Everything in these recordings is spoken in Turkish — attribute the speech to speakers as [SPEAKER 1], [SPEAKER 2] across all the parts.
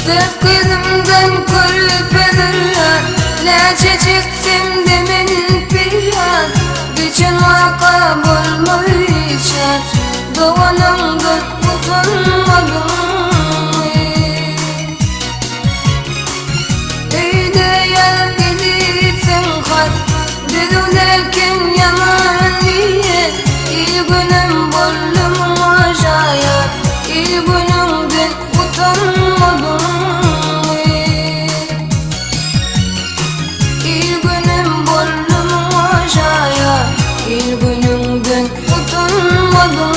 [SPEAKER 1] Dört gözümden görüp edirler, neçe çektim demin piyan. Bütün vaka bulmayacak, doğanımdan utanmadım. Öyle yar gidipsen kat, düdülerken yaman niyet. İl günüm buldum acayip, il günümden utanmadım. İl günüm buldum acayip, il günümden utanmadım.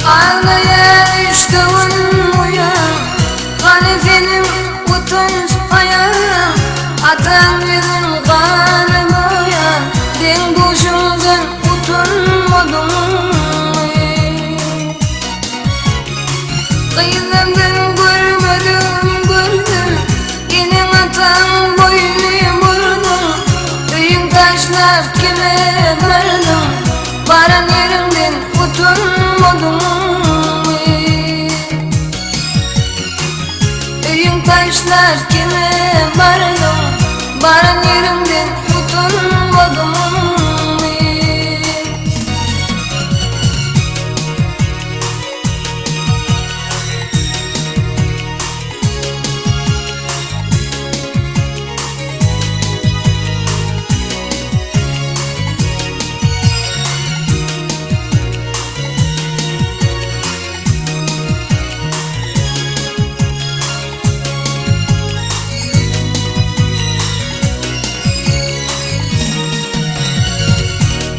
[SPEAKER 1] Ağlaya düştüğün uyan, halifenim utanç ayağım. Atan yüzün kanım uyan, den boşumdan utanmadım. Kıyılardan görmedim gördüm, yine atan boynu vurdum. Öyün taşlar kime vardım, varan yerimden utanmadım. Öyün taşlar kime vardım, varan yerimden utanmadım.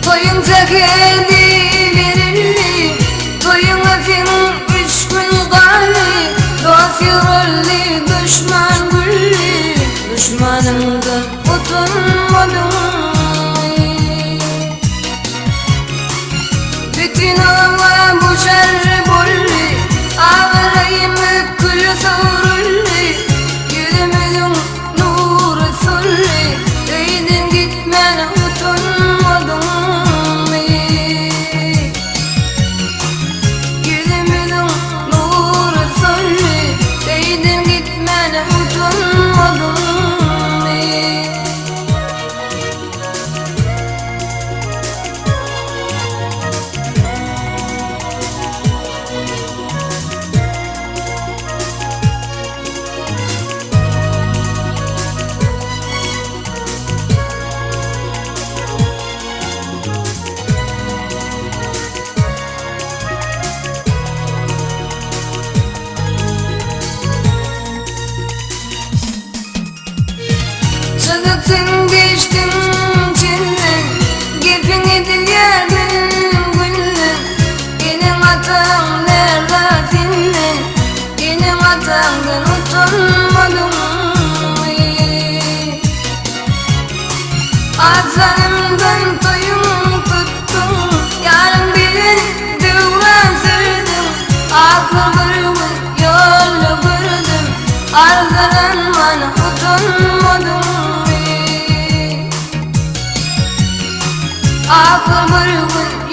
[SPEAKER 1] Toyun tekedi verilli, toyun efim 3 gün gali. Dost yürürlü düşman gülli, düşmanımdan utanmadım. Bütün hava bu şerri bolli, ağırayım külü savrulli. Yüzümün nuru sulli, öydün gitmene utanmadım. Çıktın geçtin cinden, gepin edin yerdin günden. Benim hatam nerede dinlen, benim hatamdan utanmadım. Azanımdan toyum tuttum, yarın bilen devran sürdüm. Aklı bir yolu gördüm, arzudan bana utanmadım. Akıl bir gün